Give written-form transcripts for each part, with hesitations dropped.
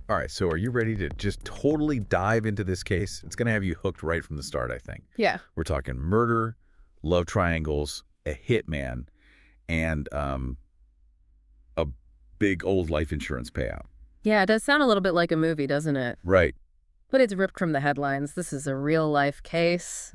All right, so are you ready to just totally dive into this case? It's going to have you hooked right from the start, I think. Yeah. We're talking murder, love triangles, a hitman, and a big old life insurance payout. Yeah, it does sound a little bit like a movie, doesn't it? Right. But it's ripped from the headlines. This is a real-life case.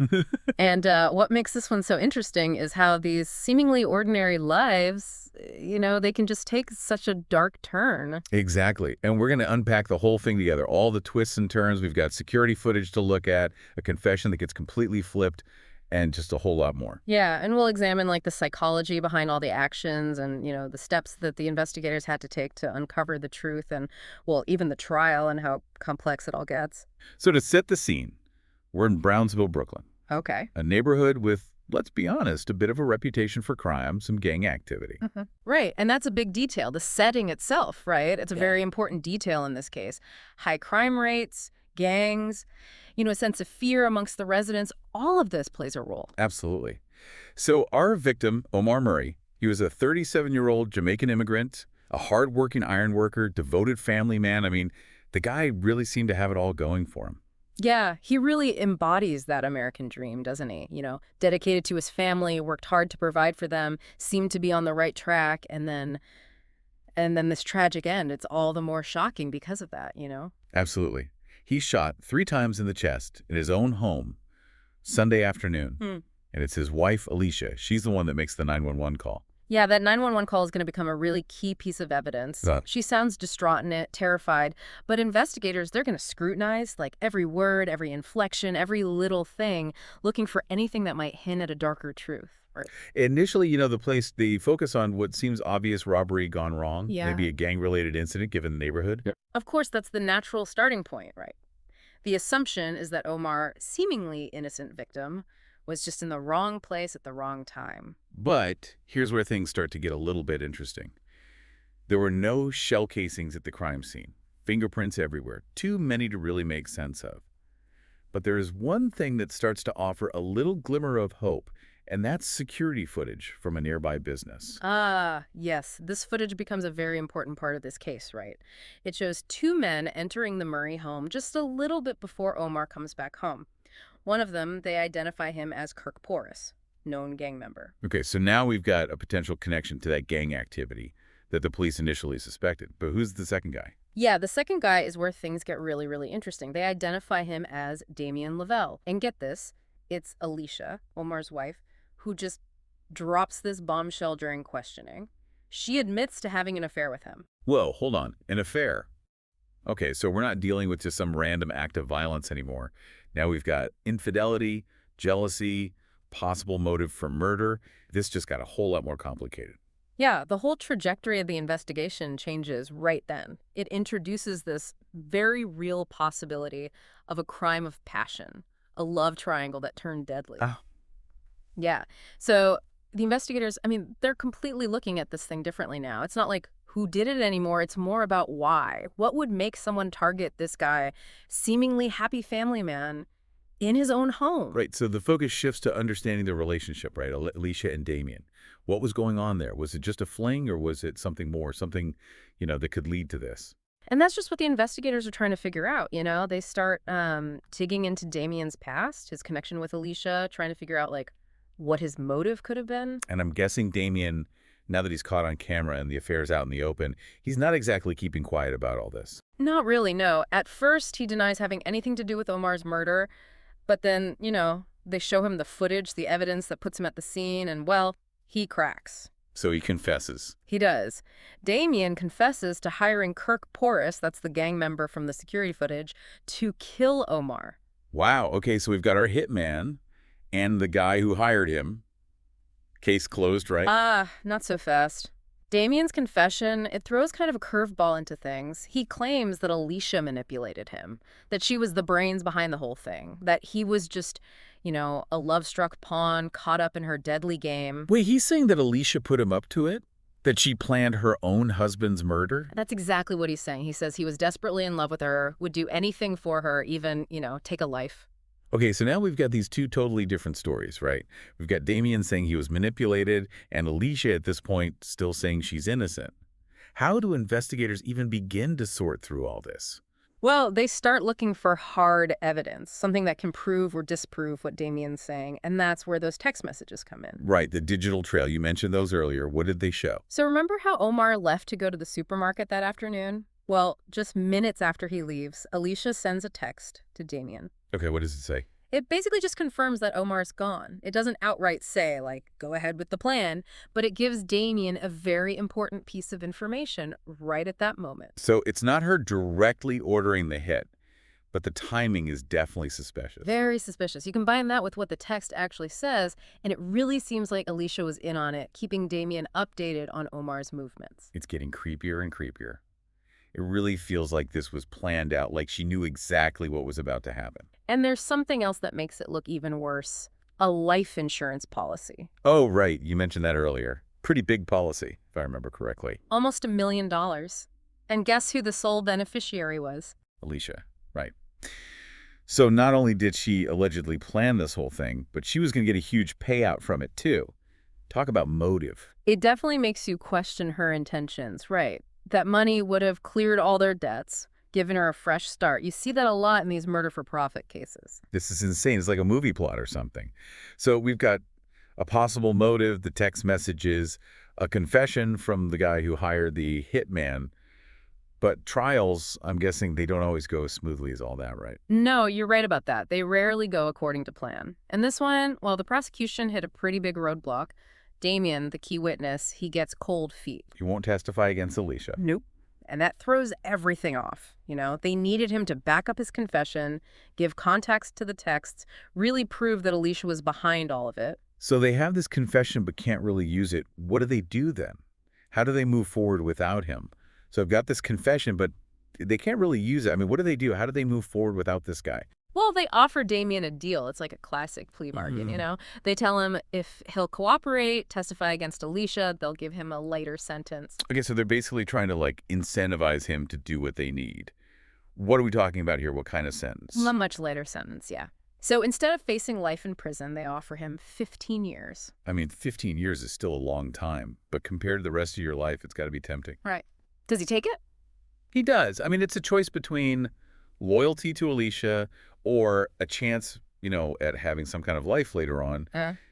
And what makes this one so interesting is how these seemingly ordinary lives, they can just take such a dark turn. Exactly. And we're going to unpack the whole thing together, all the twists and turns. We've got security footage to look at, a confession that gets completely flipped, and just a whole lot more. Yeah, and we'll examine like the psychology behind all the actions and, the steps that the investigators had to take to uncover the truth and, well, even the trial and how complex it all gets. So to set the scene, we're in Brownsville, Brooklyn, Okay. a neighborhood with, let's be honest, a bit of a reputation for crime, some gang activity. Right, and that's a big detail, the setting itself, right? It's a very important detail in this case. High crime rates, gangs, a sense of fear amongst the residents, all of this plays a role. Absolutely. So our victim, Omar Murray, he was a 37-year-old Jamaican immigrant, a hardworking iron worker, devoted family man. I mean, the guy really seemed to have it all going for him. Yeah, he really embodies that American dream, doesn't he? Dedicated to his family, worked hard to provide for them, seemed to be on the right track, and then this tragic end, it's all the more shocking because of that. Absolutely. He's shot 3 times in the chest in his own home Sunday afternoon. And it's his wife, Alicia. She's the one that makes the 911 call. Yeah, that 911 call is going to become a really key piece of evidence. She sounds distraught in it, terrified, but investigators, they're going to scrutinize like every word, every inflection, every little thing, looking for anything that might hint at a darker truth. Right. Initially, the focus on what seems obvious robbery gone wrong, Yeah. maybe a gang-related incident given the neighborhood. Yep. Of course, that's the natural starting point, right? The assumption is that Omar, seemingly innocent victim, was just in the wrong place at the wrong time. But here's where things start to get a little bit interesting. There were no shell casings at the crime scene, fingerprints everywhere, too many to really make sense of. But there is one thing that starts to offer a little glimmer of hope, and that's security footage from a nearby business. Ah, yes. This footage becomes a very important part of this case, right? It shows 2 men entering the Murray home just a little bit before Omar comes back home. One of them, they identify him as Kirk Porras, known gang member. Okay, so now we've got a potential connection to that gang activity that the police initially suspected. But who's the second guy? Yeah, the second guy is where things get really, really interesting. They identify him as Damian Lavelle. And get this, it's Alicia, Omar's wife, who just drops this bombshell during questioning. She admits to having an affair with him. Whoa, hold on. An affair. Okay, so we're not dealing with just some random act of violence anymore. Now we've got infidelity, jealousy, possible motive for murder. This just got a whole lot more complicated. Yeah, the whole trajectory of the investigation changes right then. It introduces this very real possibility of a crime of passion, a love triangle that turned deadly. Ah. Yeah. So the investigators, they're completely looking at this thing differently now. It's not like who did it anymore. It's more about why. What would make someone target this guy, seemingly happy family man, in his own home? Right, so the focus shifts to understanding the relationship, right? Alicia and Damian. What was going on there? Was it just a fling or was it something more, something, that could lead to this? And that's just what the investigators are trying to figure out, They start digging into Damian's past, his connection with Alicia, trying to figure out, what his motive could have been. And I'm guessing Damian, now that he's caught on camera and the affair's out in the open, he's not exactly keeping quiet about all this. Not really, no. At first, he denies having anything to do with Omar's murder, but then, they show him the footage, the evidence that puts him at the scene, and, well, he cracks. So he confesses. He does. Damian confesses to hiring Kirk Porras, that's the gang member from the security footage, to kill Omar. Wow, okay, so we've got our hitman and the guy who hired him. Case closed, right? Not so fast. Damian's confession, it throws kind of a curveball into things. He claims that Alicia manipulated him, that she was the brains behind the whole thing, that he was just, a love-struck pawn caught up in her deadly game. Wait, he's saying that Alicia put him up to it? That she planned her own husband's murder? That's exactly what he's saying. He says he was desperately in love with her, would do anything for her, even, take a life. Okay, so now we've got these 2 totally different stories, right? We've got Damian saying he was manipulated and Alicia at this point still saying she's innocent. How do investigators even begin to sort through all this? Well, they start looking for hard evidence, something that can prove or disprove what Damian's saying, and that's where those text messages come in. Right, the digital trail. You mentioned those earlier. What did they show? So remember how Omar left to go to the supermarket that afternoon? Well, just minutes after he leaves, Alicia sends a text to Damian. Okay, what does it say? It basically just confirms that Omar's gone. It doesn't outright say, like, go ahead with the plan, but it gives Damian a very important piece of information right at that moment. So it's not her directly ordering the hit, but the timing is definitely suspicious. Very suspicious. You combine that with what the text actually says, and it really seems like Alicia was in on it, keeping Damian updated on Omar's movements. It's getting creepier and creepier. It really feels like this was planned out, like she knew exactly what was about to happen. And there's something else that makes it look even worse. A life insurance policy. Oh, right. You mentioned that earlier. Pretty big policy, if I remember correctly. Almost $1 million. And guess who the sole beneficiary was? Alicia, right. So not only did she allegedly plan this whole thing, but she was going to get a huge payout from it, too. Talk about motive. It definitely makes you question her intentions, right? That money would have cleared all their debts, given her a fresh start. You see that a lot in these murder-for-profit cases. This is insane. It's like a movie plot or something. So we've got a possible motive, the text messages, a confession from the guy who hired the hitman. But trials, I'm guessing they don't always go as smoothly as all that, right? No, you're right about that. They rarely go according to plan. And this one, well, the prosecution hit a pretty big roadblock. Damian, the key witness, he gets cold feet. He won't testify against Alicia. Nope. And that throws everything off. You know, they needed him to back up his confession, give context to the texts, really prove that Alicia was behind all of it. So they have this confession but can't really use it. What do they do then? How do they move forward without him? So I've got this confession, but they can't really use it. I mean, what do they do? How do they move forward without this guy? Well, they offer Damian a deal. It's like a classic plea bargain, you know? They tell him if he'll cooperate, testify against Alicia, they'll give him a lighter sentence. Okay, so they're basically trying to, like, incentivize him to do what they need. What are we talking about here? What kind of sentence? A much lighter sentence, yeah. So instead of facing life in prison, they offer him 15 years. I mean, 15 years is still a long time, but compared to the rest of your life, it's got to be tempting. Right. Does he take it? He does. I mean, it's a choice between loyalty to Alicia or a chance, you know, at having some kind of life later on.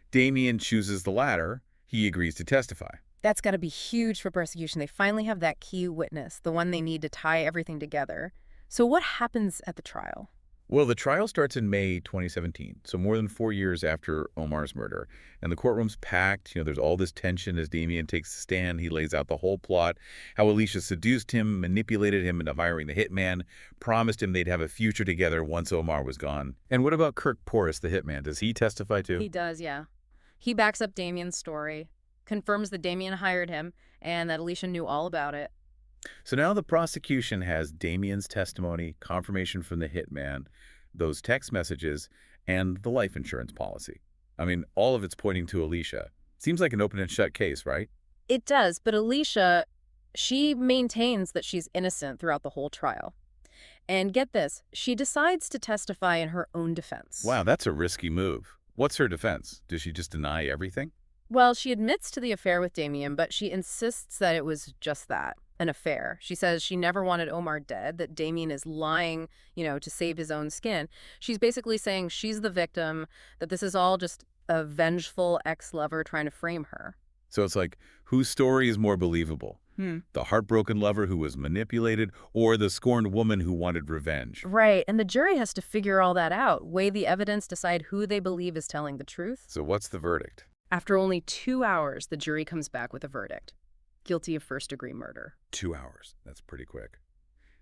Damian chooses the latter. He agrees to testify. That's got to be huge for prosecution. They finally have that key witness, the one they need to tie everything together. So what happens at the trial? Well, the trial starts in May 2017, so more than 4 years after Omar's murder. And the courtroom's packed. You know, there's all this tension as Damian takes the stand. He lays out the whole plot, how Alicia seduced him, manipulated him into hiring the hitman, promised him they'd have a future together once Omar was gone. And what about Kirk Porras, the hitman? Does he testify too? He does, yeah. He backs up Damian's story, confirms that Damian hired him, and that Alicia knew all about it. So now the prosecution has Damian's testimony, confirmation from the hitman, those text messages, and the life insurance policy. I mean, all of it's pointing to Alicia. Seems like an open and shut case, right? It does, but Alicia, she maintains that she's innocent throughout the whole trial. And get this, she decides to testify in her own defense. Wow, that's a risky move. What's her defense? Does she just deny everything? Well, she admits to the affair with Damian, but she insists that it was just that, an affair. She says she never wanted Omar dead, that Damian is lying, you know, to save his own skin. She's basically saying she's the victim, that this is all just a vengeful ex-lover trying to frame her. So it's like, whose story is more believable? The heartbroken lover who was manipulated, or the scorned woman who wanted revenge? Right, and the jury has to figure all that out, weigh the evidence, decide who they believe is telling the truth. So what's the verdict? After only 2 hours, the jury comes back with a verdict. Guilty of first-degree murder. 2 hours. That's pretty quick.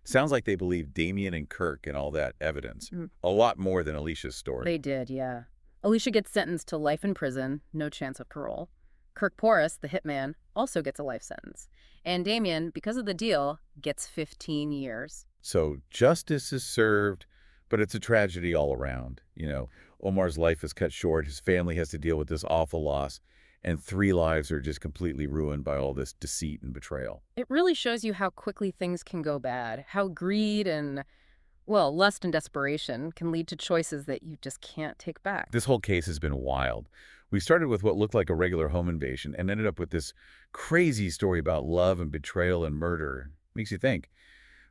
Sounds like they believe Damian and Kirk and all that evidence. A lot more than Alicia's story. They did, yeah. Alicia gets sentenced to life in prison, no chance of parole. Kirk Porras, the hitman, also gets a life sentence. And Damian, because of the deal, gets 15 years. So justice is served, but it's a tragedy all around. You know, Omar's life is cut short. His family has to deal with this awful loss. And 3 lives are just completely ruined by all this deceit and betrayal. It really shows you how quickly things can go bad, how greed and, well, lust and desperation can lead to choices that you just can't take back. This whole case has been wild. We started with what looked like a regular home invasion and ended up with this crazy story about love and betrayal and murder. Makes you think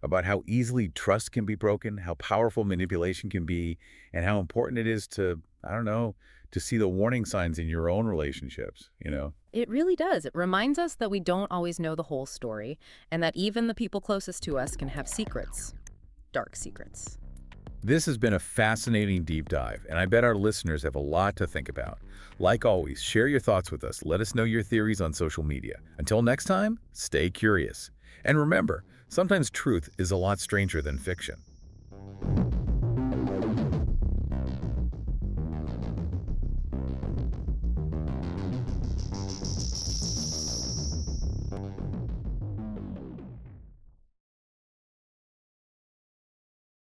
about how easily trust can be broken, how powerful manipulation can be, and how important it is to, I don't know, to see the warning signs in your own relationships. It really does. It reminds us that we don't always know the whole story, and that even the people closest to us can have secrets. Dark secrets. This has been a fascinating deep dive, and I bet our listeners have a lot to think about. Like always, share your thoughts with us. Let us know your theories on social media. Until next time, stay curious. And remember, sometimes truth is a lot stranger than fiction.